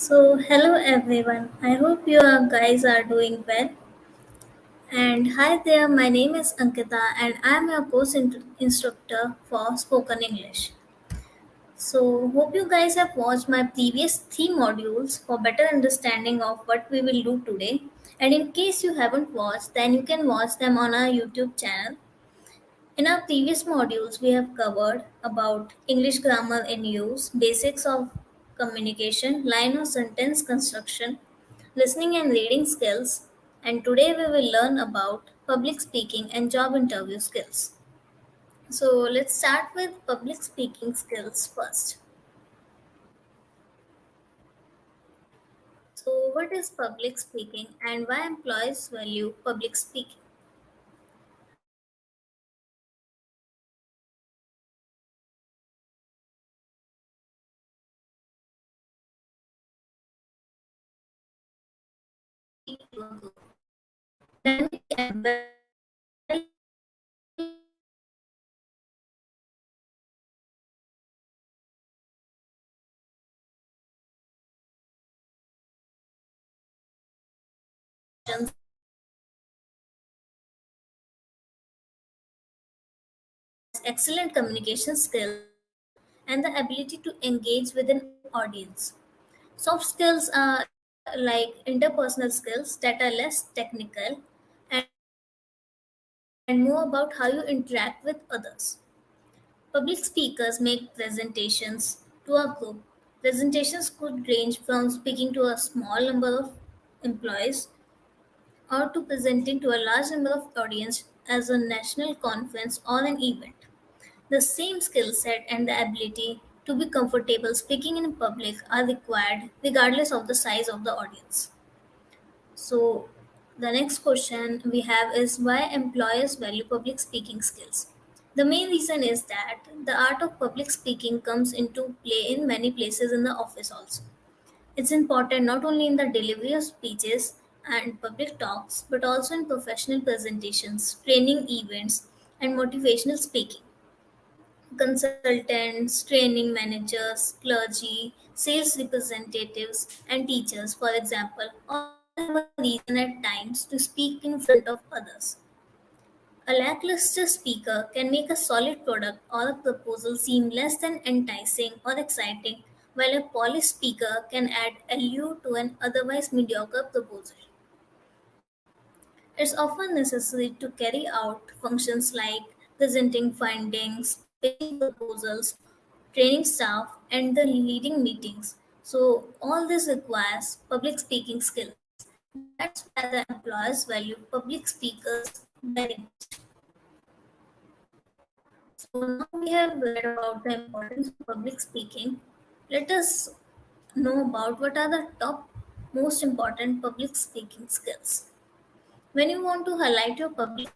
Hello everyone. I hope you guys are doing well. And hi there, my name is Ankita, and I am your instructor for spoken English. Hope you guys have watched my previous three modules for better understanding of what we will do today. And in case you haven't watched, then you can watch them on our YouTube channel. In our previous modules, we have covered about English grammar in use, basics of communication, line or sentence construction, listening and reading skills, and today we will learn about public speaking and job interview skills. Let's start with public speaking skills first. What is public speaking and why employees value public speaking? Speak to a group. Dynamic and well excellent communication skills and the ability to engage with an audience. Soft skills are like interpersonal skills that are less technical and more about how you interact with others. Public speakers make presentations to a group. Presentations could range from speaking to a small number of employees or to presenting to a large number of audience as a national conference or an event. The same skill set and the ability to be comfortable speaking in public are required regardless of the size of the audience. So, the next question we have is why employers value public speaking skills. The main reason is that the art of public speaking comes into play in many places in the office also. It's important not only in the delivery of speeches and public talks, but also in professional presentations, training events, and motivational speaking. Consultants, training managers, clergy, sales representatives, and teachers, for example, all have a reason at times to speak in front of others. A lackluster speaker can make a solid product or a proposal seem less than enticing or exciting, while a polished speaker can add allure to an otherwise mediocre proposal. It's often necessary to carry out functions like presenting findings, pitching proposals, training staff, and the leading meetings. So, all this requires public speaking skills. That's why the employers value public speakers very much. So, now we have read about the importance of public speaking. Let us know about what are the top most important public speaking skills. When you want to highlight your public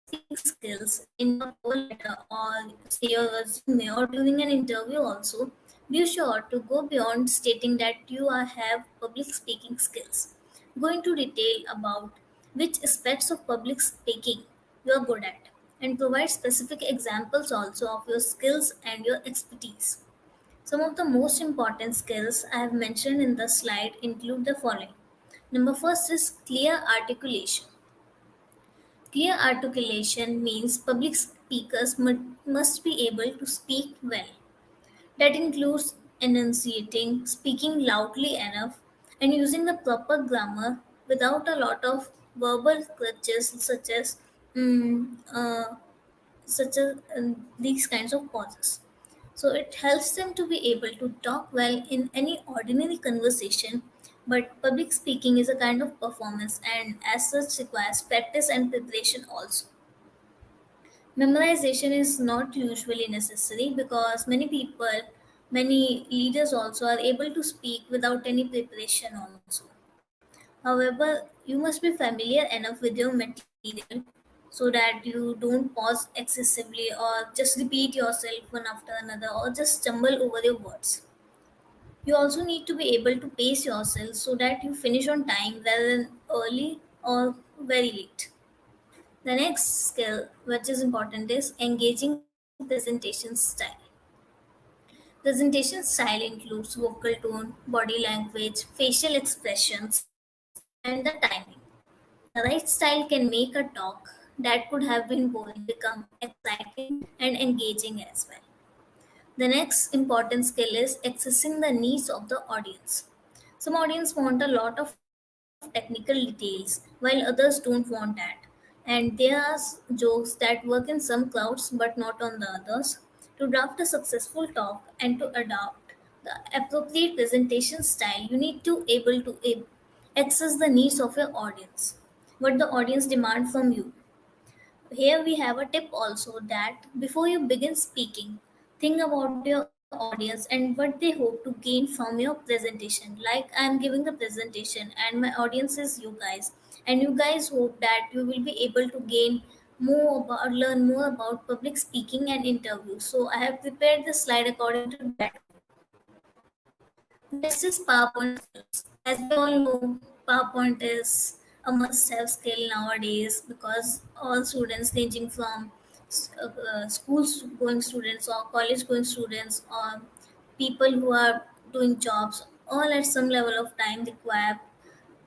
speaking skills in your cover letter or say your resume or during an interview also, be sure to go beyond stating that have public speaking skills. Go into detail about which aspects of public speaking you are good at and provide specific examples also of your skills and your expertise. Some of the most important skills I have mentioned in the slide include the following. Number first is clear articulation. Clear articulation means public speakers must be able to speak well. That includes enunciating, speaking loudly enough, and using the proper grammar without a lot of verbal crutches mm, uh, such as these kinds of pauses. So it helps them to be able to talk well in any ordinary conversation, but public speaking is a kind of performance and as such requires practice and preparation also. Memorization is not usually necessary because many leaders also are able to speak without any preparation also. However, you must be familiar enough with your material so that you don't pause excessively or just repeat yourself one after another or just stumble over your words. You also need to be able to pace yourself so that you finish on time rather than early or very late. The next skill, which is important, is engaging presentation style. Presentation style includes vocal tone, body language, facial expressions, and the timing. The right style can make a talk that could have been boring become exciting and engaging as well. The next important skill is accessing the needs of the audience. Some audience want a lot of technical details, while others don't want that. And there are jokes that work in some clouds but not on the others. To draft a successful talk and to adopt the appropriate presentation style, you need to able to access the needs of your audience. What the audience demand from you. Here we have a tip also that before you begin speaking, think about your audience and what they hope to gain from your presentation. Like I am giving the presentation and my audience is you guys, and you guys hope that you will be able to gain more about learn more about public speaking and interviews. So I have prepared the slide according to that. Next is PowerPoint skills. As we all know, PowerPoint is a must have skill nowadays because all students, ranging from school going students or college going students or people who are doing jobs, all at some level of time require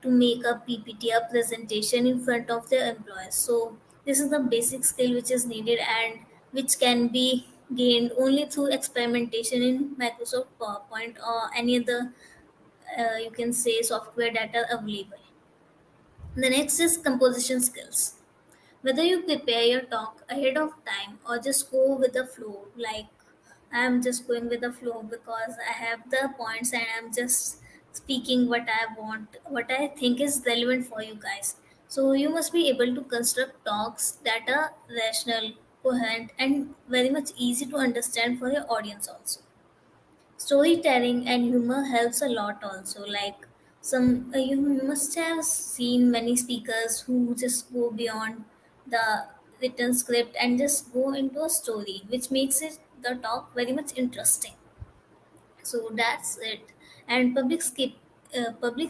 to make a PPT, a presentation in front of their employers. So, this is the basic skill which is needed and which can be gained only through experimentation in Microsoft PowerPoint or any other you can say software that are available. The next is composition skills. Whether you prepare your talk ahead of time or just go with the flow, like I'm just going with the flow because I have the points and I'm just speaking what I want, what I think is relevant for you guys. So you must be able to construct talks that are rational, coherent, and very much easy to understand for your audience also. Storytelling and humor helps a lot also. Like you must have seen many speakers who just go beyond the written script and just go into a story, which makes it the talk very much interesting. So that's it. And public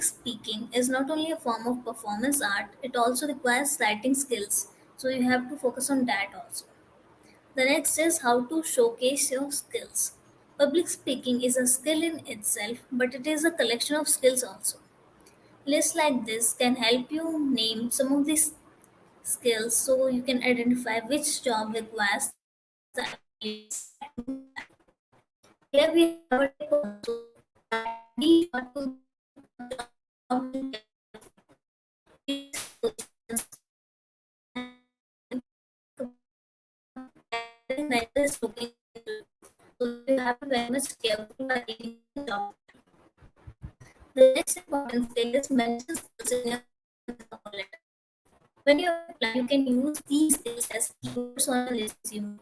speaking is not only a form of performance art; it also requires writing skills. So you have to focus on that also. The next is how to showcase your skills. Public speaking is a skill in itself, but it is a collection of skills also. Lists like this can help you name some of these skills so you can identify which job requires the abilities that you have. Here we have a tip also that be sure to a job being careful. Research positions and hiring manager is looking into it. So you have to be very much careful while reading the job. The next important skill is mention skills in your cover letter. When you're applying, you can use these skills as keywords on your resume.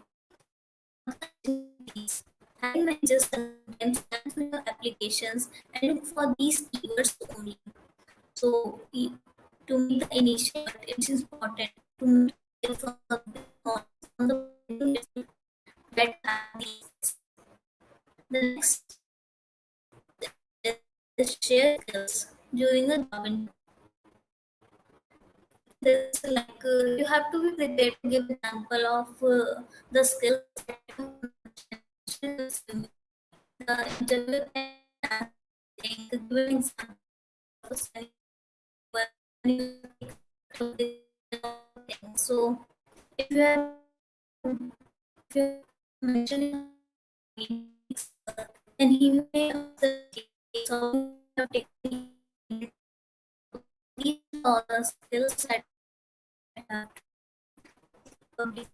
Mark the opportunities. Hiring managers sometimes scan through your applications and look for these keywords only. So, to make the initial cut, it's important to make it from the big horns, from the little that have these. The next is share skills during a job interview. This like you have to be prepared to give example of the skills that you mentioned in the resume. The interviewer can ask, give an example of a scenario where you take photo of this thing. So if you have if you have mentioned in a meetings, then he may ask the case or you have taken. These are all the skills that I have to public.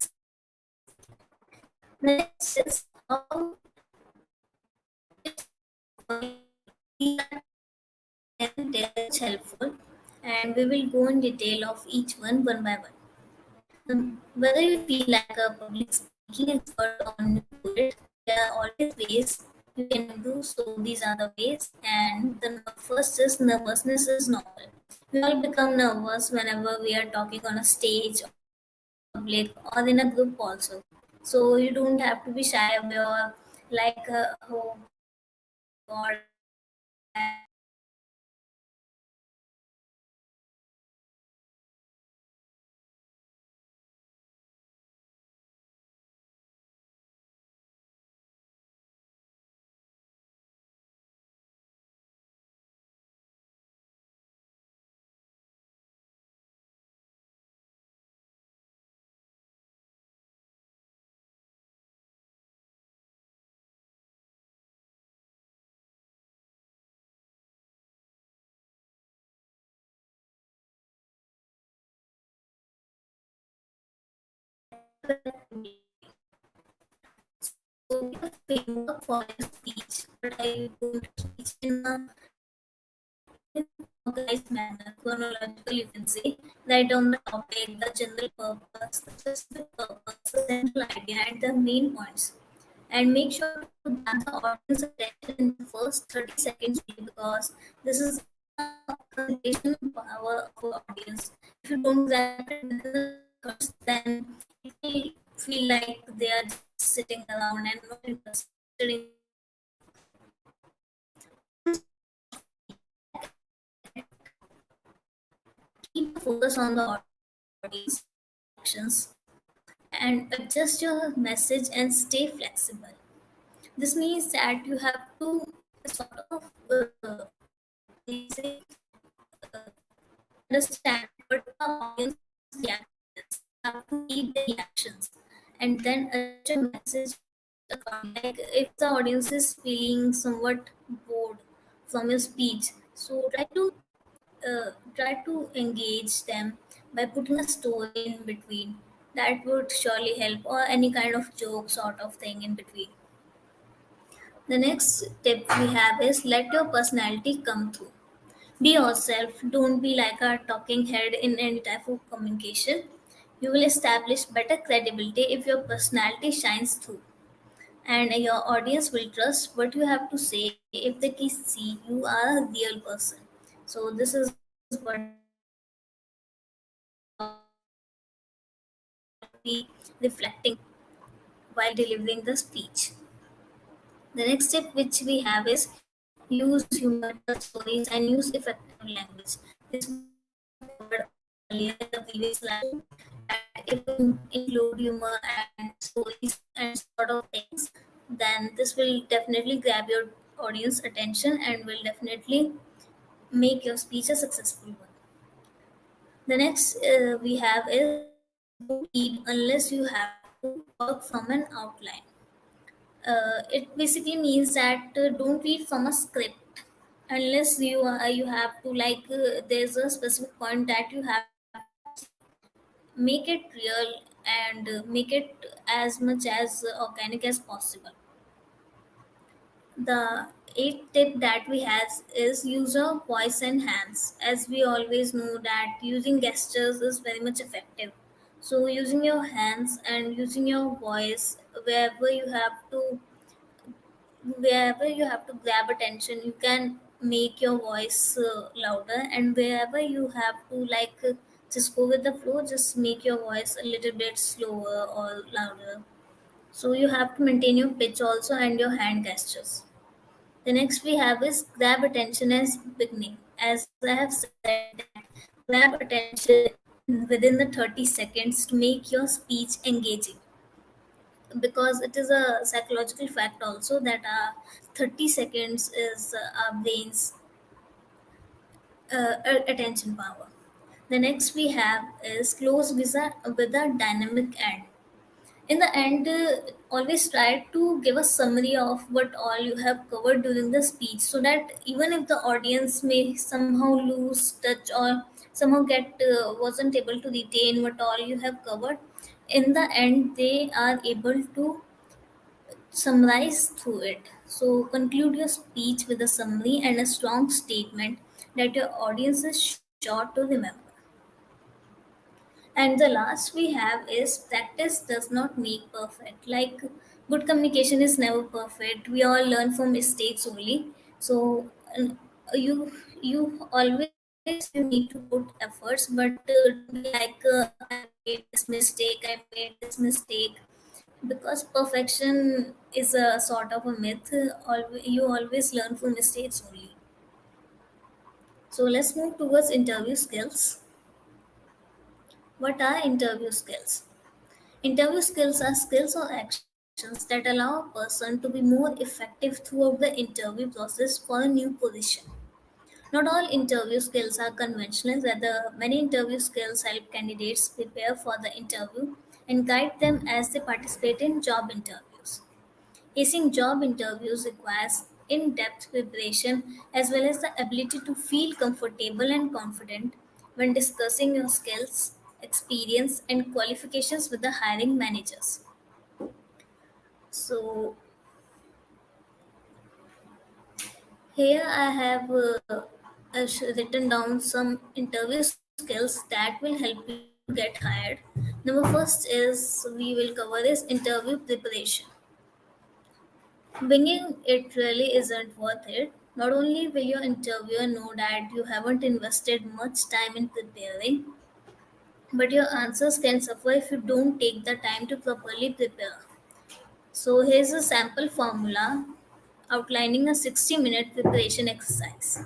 The next is how these are very helpful, and we will go in detail of each one by one. Whether you feel like a public speaking expert or new to it, there are always ways you can improve. So these are the ways. And the first is nervousness is normal. We all become nervous whenever we are talking on a stage or in public or in a group also. So you don't have to be shy away or like oh God, I have to be effectively. So give a framework for your speech. What are you going to speech in organized manner, chronological, you can say. Write down the topic, the general purpose, the specific purpose, the central idea, and the main points. And make sure to grab the audience attention in the first 30 seconds only, because this is the concentration power of our audience. If you don't grab it within the 30 seconds, then it will feel like they are just sitting around and not interested in the speech. Keep the focus on the audience actions and adjust your message and stay flexible. This means that you have to sort of we say, uh, understand what the audience reaction is. You have to read the reactions and then adjust your message accordingly. Like if the audience is feeling somewhat bored from your speech, so try to engage them by putting a story in between. That would surely help, or any kind of joke sort of thing in between. The next tip we have is let your personality come through. Be yourself, don't be like a talking head in any type of communication. You will establish better credibility if your personality shines through, and your audience will trust what you have to say if they can see you are a real person. So, this is what be reflecting while delivering the speech. The next step which we have is use humor, tell stories, and use effective language. This we have covered earlier in the previous slide too, that if you include humor and stories and sort of things, then this will definitely grab your audience attention and will definitely make your speech a successful one. The next we have is don't lead unless you have to work from an outline. It basically means that don't read from a script unless you have to there's a specific point that you have to say. Make it real and make it as much as organic as possible. The eighth tip that we have is use your voice and hands. As we always know that using gestures is very much effective. So using your hands and using your voice wherever you have to wherever you have to grab attention, you can make your voice louder, and wherever you have to just go with the flow, just make your voice a little bit slower or louder. So you have to maintain your pitch also and your hand gestures. The next we have is grab attention as beginning. As I have said that grab attention within the 30 seconds to make your speech engaging, because it is a psychological fact also that 30 seconds is our brain's attention power. The next we have is close with a dynamic end. In the end, always try to give a summary of what all you have covered during the speech, so that even if the audience may somehow lose touch or somehow get wasn't able to retain what all you have covered, in the end they are able to summarize through it. So, conclude your speech with a summary and a strong statement that your audience is sure to remember. And the last we have is practice does not make perfect. Like good communication is never perfect. We all learn from mistakes only. So, you always you need to put efforts, but don't be like I made this mistake, I made this mistake, because perfection is a sort of a myth. You always learn from mistakes only. So let's move towards interview skills. What are interview skills? Interview skills are skills or actions that allow a person to be more effective throughout the interview process for a new position. Not all interview skills are conventional, rather, many interview skills help candidates prepare for the interview and guide them as they participate in job interviews. Acing job interviews requires in depth preparation as well as the ability to feel comfortable and confident when discussing your skills experience, and qualifications with the hiring managers. So, here I have written down some interview skills that will help you to get hired. Number first is we will cover is interview preparation. Winging it really isn't worth it. Not only will your interviewer know that you haven't invested much time in preparing, but your answers can suffer if you don't take the time to properly prepare. So here's a sample formula outlining a 60-minute preparation exercise.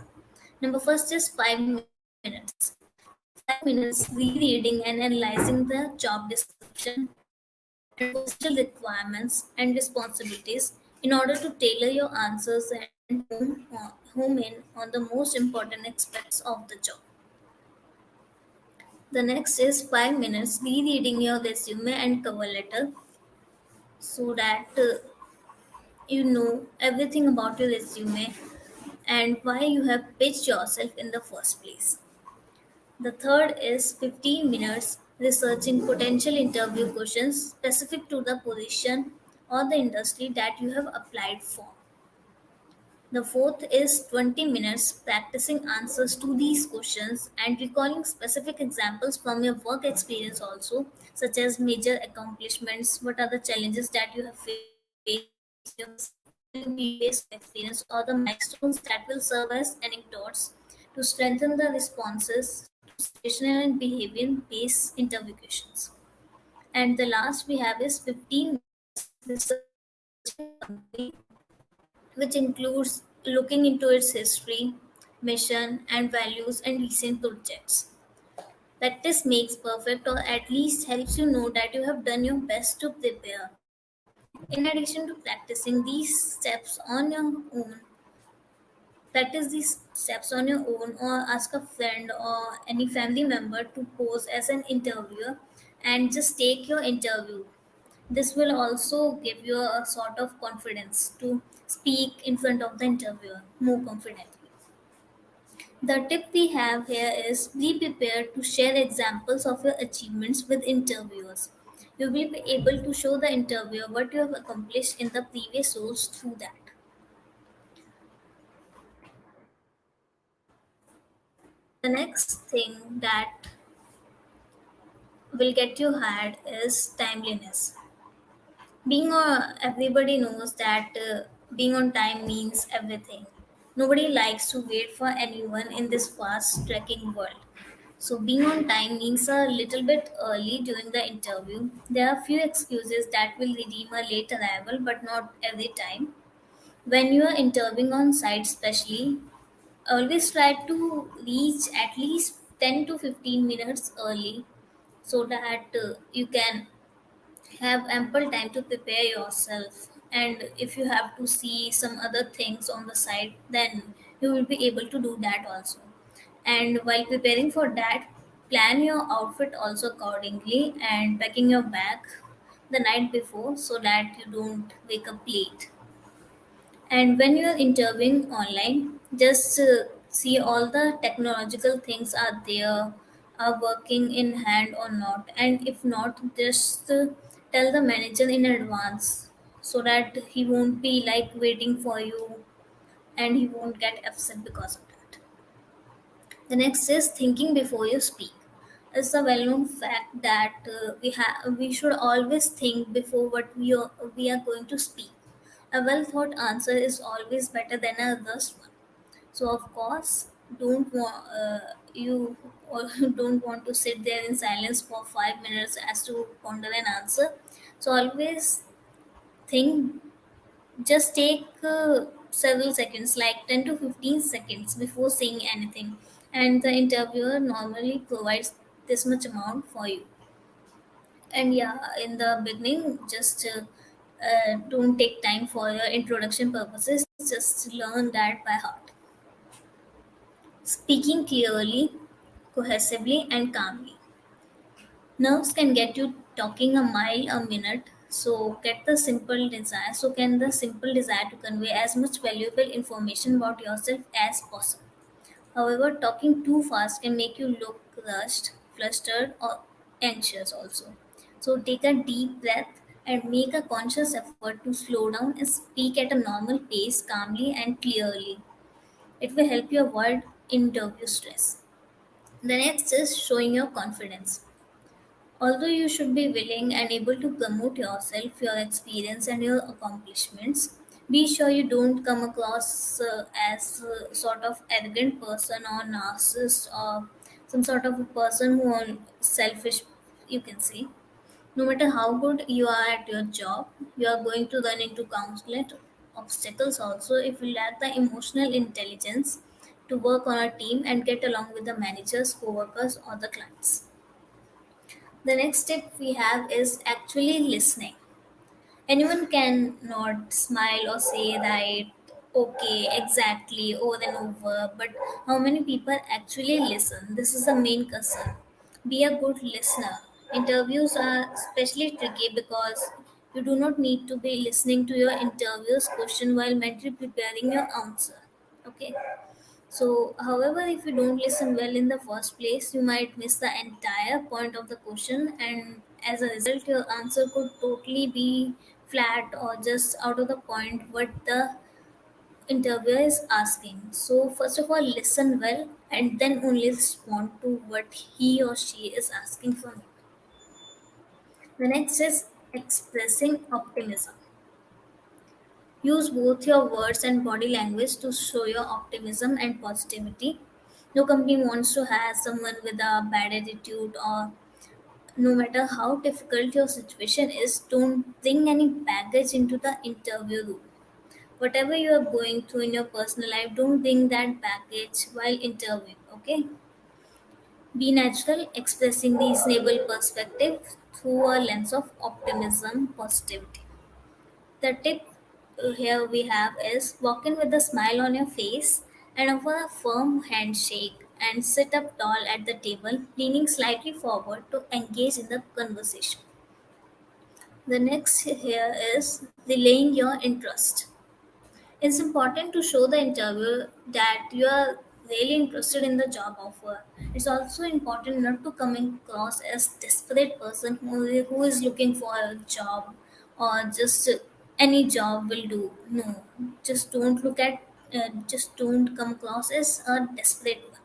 Number first is 5 minutes. 5 minutes rereading and analyzing the job description and postal requirements and responsibilities in order to tailor your answers and home in on the most important aspects of the job. The next is 5 minutes rereading your resume and cover letter so that you know everything about your resume and why you have pitched yourself in the first place. The third is 15 minutes researching potential interview questions specific to the position or the industry that you have applied for. The fourth is 20 minutes practicing answers to these questions and recalling specific examples from your work experience also, such as major accomplishments, what are the challenges that you have faced in your previous experience, or the milestones that will serve as anecdotes to strengthen the responses to situational and behavior based interview questions. And the last we have is 15 minutes researching a company, which includes looking into its history, mission, and values and recent projects. Practice makes perfect, or at least helps you know that you have done your best to prepare. In addition to practicing these steps on your own, practice these steps on your own, or ask a friend or any family member to pose as an interviewer and just take your interview. This will also give you a sort of confidence to speak in front of the interviewer more confidently. The tip we have here is be prepared to share examples of your achievements with interviewers. You will be able to show the interviewer what you have accomplished in the previous roles through that. The next thing that will get you hired is timeliness. Everybody knows that being on time means everything. Nobody likes to wait for anyone in this fast trekking world. So being on time means a little bit early during the interview. There are few excuses that will redeem a late arrival, but not every time. When you are interviewing on site, especially, always try to reach at least 10 to 15 minutes early so that you can have ample time to prepare yourself. And if you have to see some other things on the side, then you will be able to do that also. And while preparing for that, plan your outfit also accordingly and packing your bag the night before so that you don't wake up late. And when you're interviewing online, just see all the technological things are there, are working in hand or not. And if not, just tell the manager in advance so that he won't be like waiting for you and he won't get upset because of that. The next is thinking before you speak. It's a well-known fact that we should always think before we are going to speak. A well-thought answer is always better than a rushed one. So of course, don't want you or don't want to sit there in silence for 5 minutes as to ponder an answer. So always think. Just take several seconds, like 10 to 15 seconds before saying anything, and the interviewer normally provides this much amount for you. And yeah, in the beginning, just don't take time for your introduction purposes, just learn that by heart. Speaking clearly, cohesively, and calmly. Nerves can get you talking a mile a minute, so can the simple desire to convey as much valuable information about yourself as possible. However, talking too fast can make you look rushed, flustered, or anxious also. So take a deep breath and make a conscious effort to slow down and speak at a normal pace calmly and clearly. It will help you avoid interview stress. The next is showing your confidence. Although you should be willing and able to promote yourself, your experience, and your accomplishments, be sure you don't come across as sort of arrogant person or narcissist or some sort of a person who are selfish, you can say. No matter how good you are at your job, you are going to run into countless obstacles also if you lack the emotional intelligence to work on a team and get along with the managers, co-workers, or the clients. The next tip we have is actually listening. Anyone can nod, smile, or say right, okay, exactly, over and over, but how many people actually listen? This is the main concern. Be a good listener. Interviews are especially tricky because you do not need to be listening to your interviewer's question while mentally preparing your answer. Okay. So, however, if you don't listen well in the first place, you might miss the entire point of the question, and as a result, your answer could totally be flat or just out of the point what the interviewer is asking. So, first of all, listen well and then only respond to what he or she is asking from you. The next is expressing optimism. Use both your words and body language to show your optimism and positivity. No company wants to have someone with a bad attitude, or no matter how difficult your situation is, don't bring any baggage into the interview room. Whatever you are going through in your personal life, don't bring that baggage while interviewing. Okay? Be natural, expressing reasonable perspective through a lens of optimism, positivity. The tip here we have is walk in with a smile on your face and offer a firm handshake and sit up tall at the table, leaning slightly forward to engage in the conversation. The next here is relaying your interest. It's important to show the interviewer that you are really interested in the job offer. It's also important not to come across as desperate person who is looking for a job or just any job will do. No, just don't come across as a desperate one.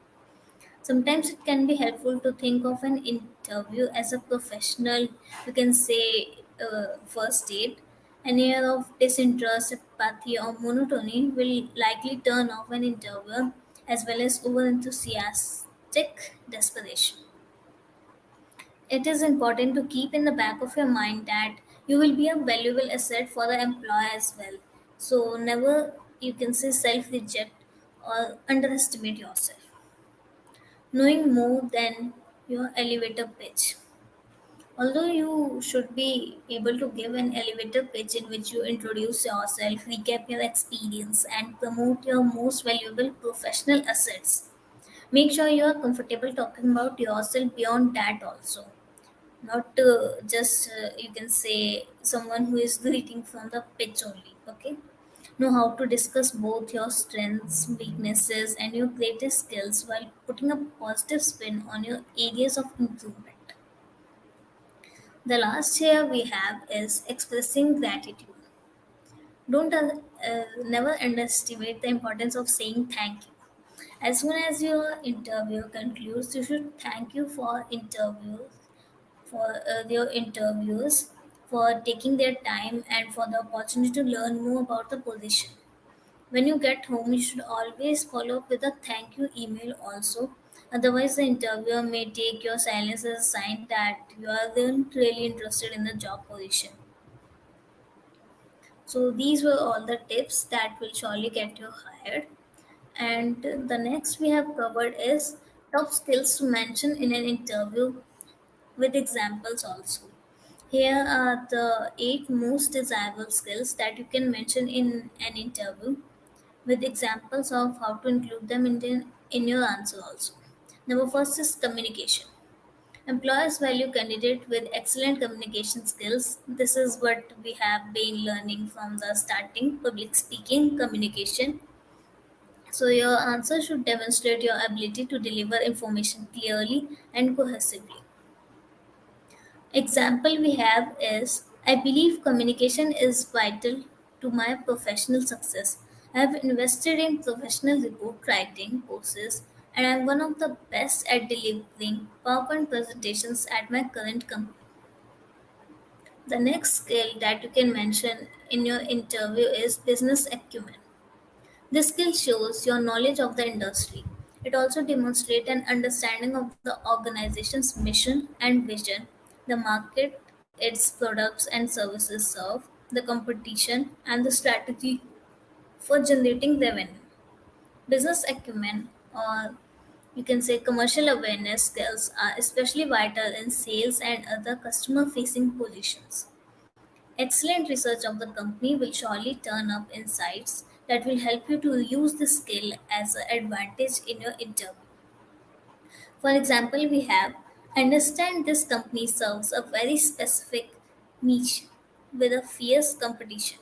Sometimes it can be helpful to think of an interview as a professional, you can say, first date. An air of disinterest, apathy, or monotony will likely turn off an interviewer as well as over enthusiastic desperation. It is important to keep in the back of your mind that you will be a valuable asset for the employer as well. So, never, you can say, self reject or underestimate yourself. Knowing more than your elevator pitch. Although you should be able to give an elevator pitch in which you introduce yourself, recap your experience, and promote your most valuable professional assets, make sure you are comfortable talking about yourself beyond that also. Not just, you can say, someone who is greeting from the pitch only. Okay. Know how to discuss both your strengths, weaknesses, and your greatest skills while putting a positive spin on your areas of improvement. The last here we have is expressing gratitude. Don't never underestimate the importance of saying thank you. As soon as your interview concludes, you should thank you for their interviewers for taking their time and for the opportunity to learn more about the position. When you get home, you should always follow up with a thank you email also. Otherwise, the interviewer may take your silence as a sign that you are then really interested in the job position. So, these were all the tips that will surely get you hired. And the next we have covered is top skills to mention in an interview with examples also. Here are the 8 most desirable skills that you can mention in an interview with examples of how to include them in your answer also. Number first is communication. Employers value candidate with excellent communication skills. This is what we have been learning from the starting public speaking communication. So your answer should demonstrate your ability to deliver information clearly and cohesively. Example we have is I believe communication is vital to my professional success. I have invested in professional report writing courses and I'm one of the best at delivering PowerPoint presentations at my current company. The next skill that you can mention in your interview is business acumen. This skill shows your knowledge of the industry. It also demonstrates an understanding of the organization's mission and vision, the market its products and services serve, the competition, and the strategy for generating revenue. Business acumen, or you can say commercial awareness skills, are especially vital in sales and other customer facing positions. Excellent research of the company will surely turn up insights that will help you to use this skill as an advantage in your interview. For example, we have understand this company serves a very specific niche with a fierce competition.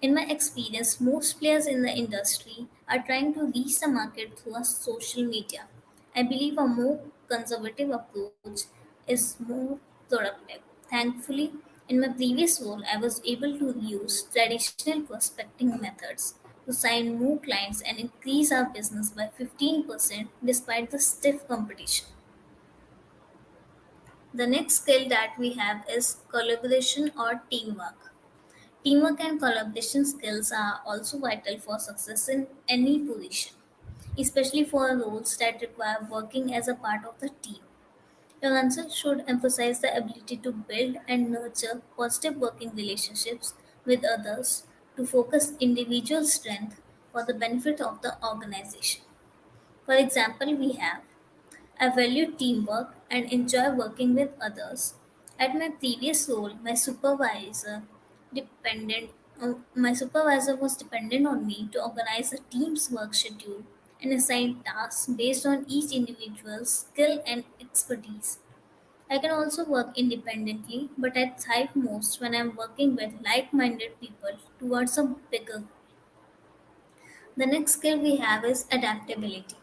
In my experience, most players in the industry are trying to reach the market through a social media. I believe a more conservative approach is more productive. Thankfully, in my previous role, I was able to use traditional prospecting methods to sign more clients and increase our business by 15% despite the stiff competition. The next skill that we have is collaboration or teamwork. Teamwork and collaboration skills are also vital for success in any position, especially for roles that require working as a part of the team. Your answer should emphasize the ability to build and nurture positive working relationships with others to focus individual strength for the benefit of the organization. For example, we have I value teamwork and enjoy working with others. At my previous role, dependent my supervisor was dependent on me to organize a team's work schedule and assign tasks based on each individual's skill and expertise. I can also work independently, but I thrive most when I'm working with like-minded people towards a bigger goal. The next skill we have is adaptability.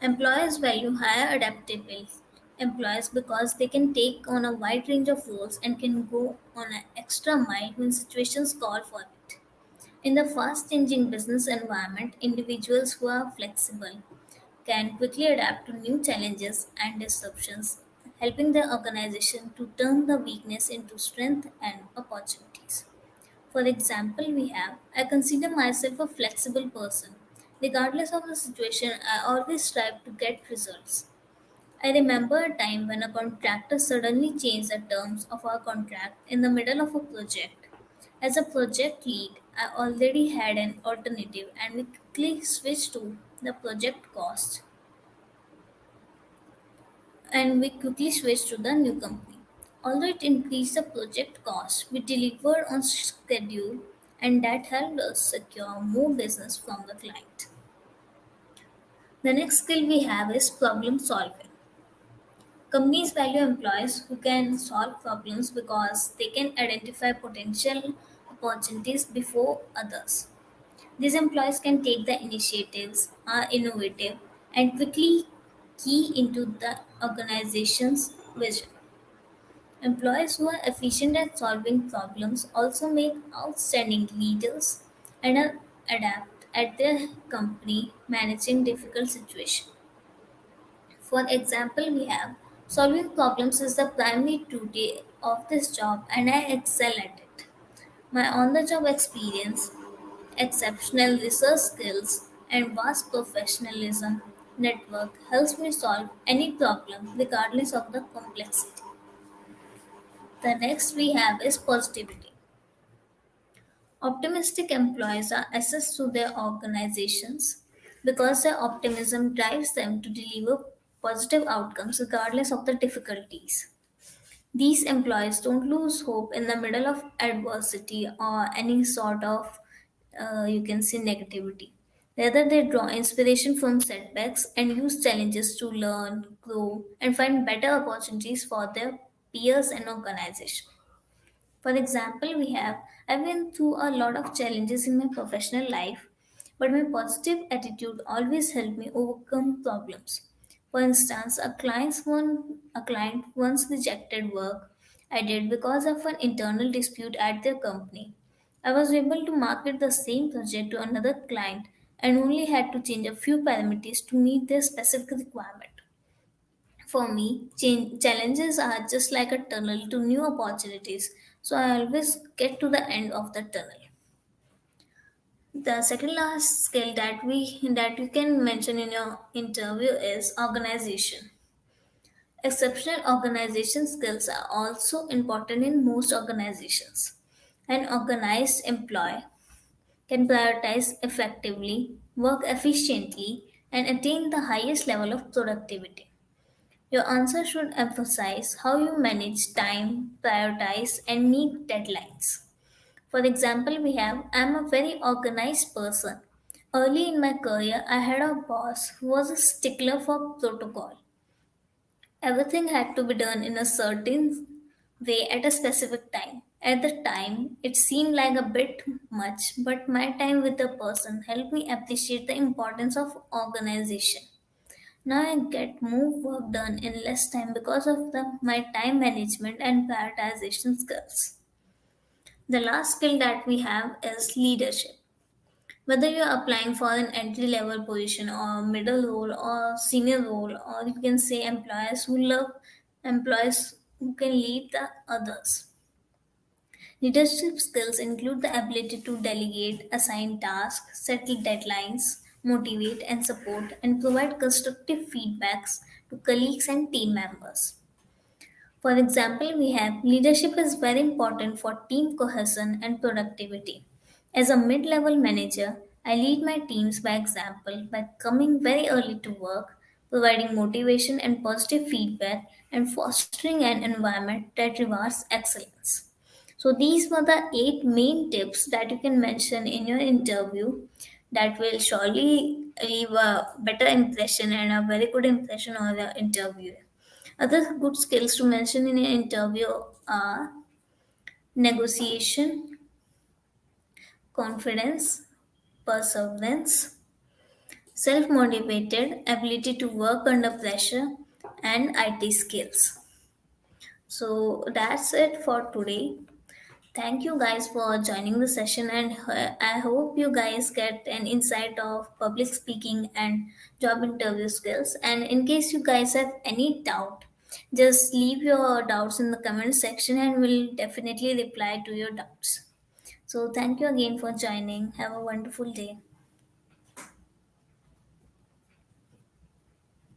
Employers value higher adaptable employees because they can take on a wide range of roles and can go on an extra mile when situations call for it. In the fast changing business environment, individuals who are flexible can quickly adapt to new challenges and disruptions, helping the organization to turn the weakness into strength and opportunities. For example, we have I consider myself a flexible person. Regardless of the situation, I always strive to get results. I remember a time when a contractor suddenly changed the terms of our contract in the middle of a project. As a project lead, I already had an alternative and we quickly switched to the project cost and we quickly switched to the new company. Although it increased the project cost, we delivered on schedule and that helped us secure more business from the client. The next skill we have is problem solving. Companies value employees who can solve problems because they can identify potential opportunities before others. These employees can take the initiatives, are innovative, and quickly key into the organization's vision. Employees who are efficient at solving problems also make outstanding leaders and are adept at their company managing difficult situations. For example, we have solving problems is the primary duty of this job and I excel at it. My on the job experience, exceptional research skills, and vast professionalism network helps me solve any problem regardless of the complexity. The next we have is positivity. Optimistic employees are assessed to their organizations because their optimism drives them to deliver positive outcomes regardless of the difficulties. These employees don't lose hope in the middle of adversity or any sort of, you can say, negativity. Rather, they draw inspiration from setbacks and use challenges to learn, grow, and find better opportunities for their peers and organization. For example, we have I've been through a lot of challenges in my professional life, but my positive attitude always helped me overcome problems. For instance, a client once rejected work I did because of an internal dispute at their company. I was able to market the same project to another client and only had to change a few parameters to meet their specific requirement. For me, challenges are just like a tunnel to new opportunities, so I always get to the end of the tunnel. The second last skill that you can mention in your interview is organization. Exceptional organization skills are also important in most organizations. An organized employee can prioritize effectively, work efficiently, and attain the highest level of productivity. Your answer should emphasize how you manage time, prioritize, and meet deadlines. For example, we have I'm a very organized person. Early in my career, I had a boss who was a stickler for protocol. Everything had to be done in a certain way at a specific time. At the time, it seemed like a bit much, but my time with the person helped me appreciate the importance of organization. Now I get more work done in less time because of my time management and prioritization skills. The last skill that we have is leadership. Whether you're applying for an entry level position or middle role or senior role, or you can say employees who can lead the others. Leadership skills include the ability to delegate, assign tasks, settle deadlines, motivate and support, and provide constructive feedbacks to colleagues and team members. For example, we have leadership is very important for team cohesion and productivity. As a mid level manager, I lead my teams by example by coming very early to work, providing motivation and positive feedback, and fostering an environment that rewards excellence. So, these were the 8 main tips that you can mention in your interview that will surely leave a better impression and a very good impression on the interview. Other good skills to mention in an interview are negotiation, confidence, perseverance, self motivated, ability to work under pressure, and IT skills. So that's it for today. Thank you guys for joining the session, and I hope you guys get an insight of public speaking and job interview skills. And in case you guys have any doubt, just leave your doubts in the comment section and we'll definitely reply to your doubts. So, thank you again for joining. Have a wonderful day.